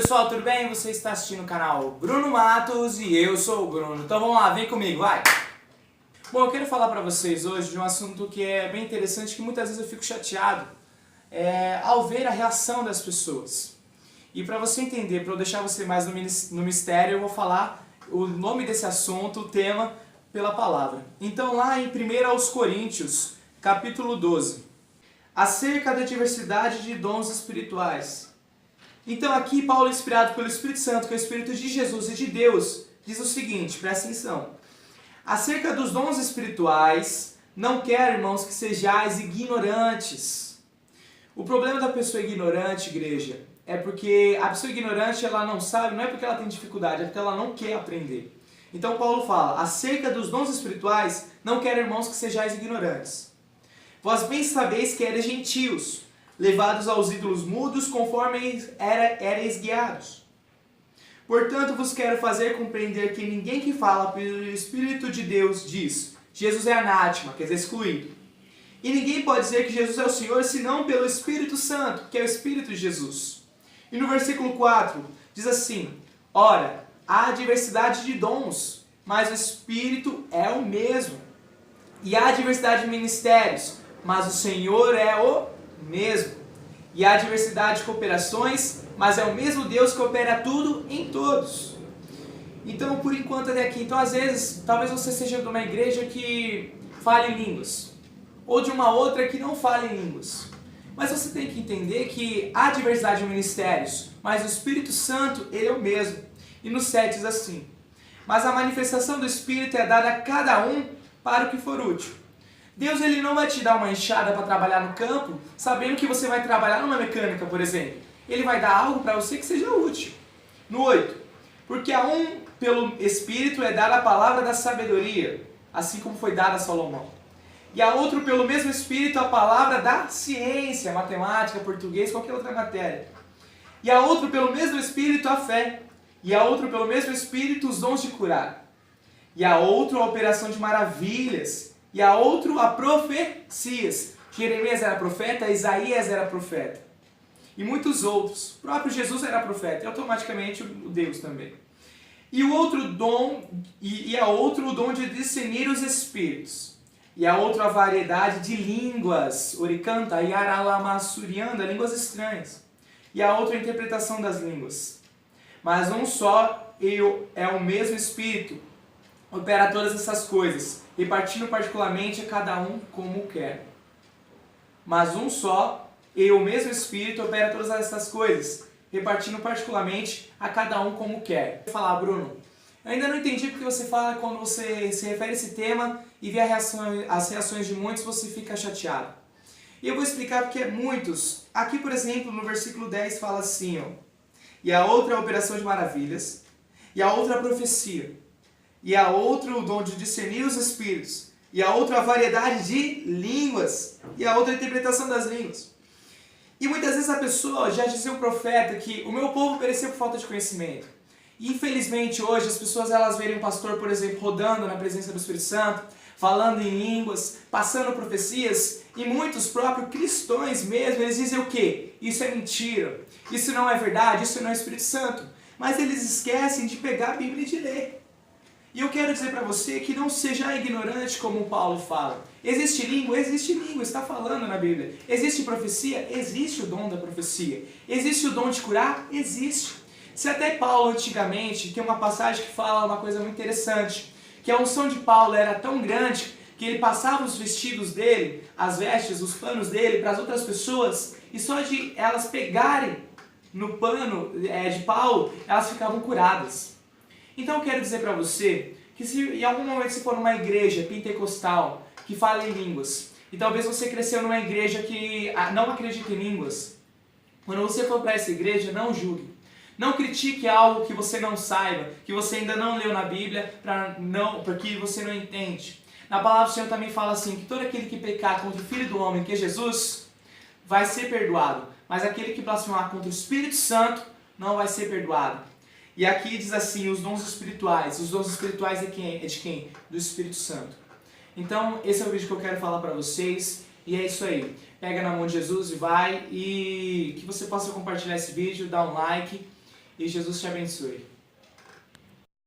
pessoal, tudo bem? Você está assistindo o canal Bruno Matos e eu sou o Bruno. Então vamos lá, vem comigo, vai! Bom, eu quero falar para vocês hoje de um assunto que é bem interessante, que muitas vezes eu fico chateado ao ver a reação das pessoas. E para você entender, para eu deixar você mais no mistério, eu vou falar o nome desse assunto, o tema, pela palavra. Então lá em 1 Coríntios, capítulo 12, acerca da diversidade de dons espirituais. Então aqui Paulo, inspirado pelo Espírito Santo, que é o Espírito de Jesus e de Deus, diz o seguinte, presta atenção. Acerca dos dons espirituais, não quero, irmãos, que sejais ignorantes. O problema da pessoa ignorante, igreja, é porque a pessoa ignorante, ela não sabe, não é porque ela tem dificuldade, é porque ela não quer aprender. Então Paulo fala, acerca dos dons espirituais, não quero, irmãos, que sejais ignorantes. Vós bem sabeis que eres gentios, levados aos ídolos mudos, conforme ereis guiados. Portanto, vos quero fazer compreender que ninguém que fala pelo Espírito de Deus diz, Jesus é anátema, quer dizer, excluído. E ninguém pode dizer que Jesus é o Senhor, senão pelo Espírito Santo, que é o Espírito de Jesus. E no versículo 4, diz assim, ora, há diversidade de dons, mas o Espírito é o mesmo. E há diversidade de ministérios, mas o Senhor é o mesmo. E há diversidade de cooperações, mas é o mesmo Deus que opera tudo em todos. Então, por enquanto até aqui. Então, às vezes, talvez você seja de uma igreja que fale em línguas, ou de uma outra que não fale em línguas. Mas você tem que entender que há diversidade de ministérios, mas o Espírito Santo, ele é o mesmo. E no 7 diz assim, mas a manifestação do Espírito é dada a cada um para o que for útil. Deus, ele não vai te dar uma enxada para trabalhar no campo, sabendo que você vai trabalhar numa mecânica, por exemplo. Ele vai dar algo para você que seja útil. No 8, porque a um pelo Espírito é dada a palavra da sabedoria, assim como foi dada a Salomão. E a outro pelo mesmo Espírito a palavra da ciência, matemática, português, qualquer outra matéria. E a outro pelo mesmo Espírito a fé. E a outro pelo mesmo Espírito os dons de curar. E a outro a operação de maravilhas. E a outro a profecias. Jeremias era profeta, Isaías era profeta. E muitos outros. O próprio Jesus era profeta e automaticamente o Deus também. E o outro dom, e a outro o dom de discernir os espíritos. E a outra a variedade de línguas, oricanta, yaralamassurianda, línguas estranhas. E a outra a interpretação das línguas. Mas um só é o mesmo Espírito, opera todas essas coisas, repartindo particularmente a cada um como quer. Mas um só e o mesmo Espírito opera todas essas coisas, repartindo particularmente a cada um como quer. Eu vou falar, Bruno, eu ainda não entendi porque você fala quando você se refere a esse tema e vê as reações de muitos, você fica chateado. E eu vou explicar porque muitos, aqui por exemplo no versículo 10 fala assim, ó, e a outra é a operação de maravilhas, e a outra é a profecia, e a outra o dom de discernir os espíritos, e a outra a variedade de línguas, e a outra a interpretação das línguas. E muitas vezes a pessoa já dizia o profeta que o meu povo pereceu por falta de conhecimento. E infelizmente hoje as pessoas elas verem um pastor, por exemplo, rodando na presença do Espírito Santo, falando em línguas, passando profecias, e muitos próprios cristãos mesmo, eles dizem o quê? Isso é mentira, isso não é verdade, isso não é Espírito Santo. Mas eles esquecem de pegar a Bíblia e de ler. E eu quero dizer para você que não seja ignorante como Paulo fala. Existe língua, está falando na Bíblia. Existe profecia? Existe o dom da profecia. Existe o dom de curar? Existe. Se até Paulo antigamente, tem uma passagem que fala uma coisa muito interessante, que a unção de Paulo era tão grande que ele passava os vestidos dele, as vestes, os panos dele para as outras pessoas, e só de elas pegarem no pano de Paulo, elas ficavam curadas. Então eu quero dizer para você que se em algum momento você for numa igreja pentecostal que fala em línguas, e talvez você cresceu numa igreja que não acredita em línguas, quando você for para essa igreja, não julgue. Não critique algo que você não saiba, que você ainda não leu na Bíblia, porque você não entende. Na palavra do Senhor também fala assim, que todo aquele que pecar contra o Filho do Homem, que é Jesus, vai ser perdoado. Mas aquele que blasfemar contra o Espírito Santo, não vai ser perdoado. E aqui diz assim, os dons espirituais. Os dons espirituais é de quem? Do Espírito Santo. Então, esse é o vídeo que eu quero falar para vocês. E é isso aí. Pega na mão de Jesus e vai. E que você possa compartilhar esse vídeo, dar um like. e Jesus te abençoe.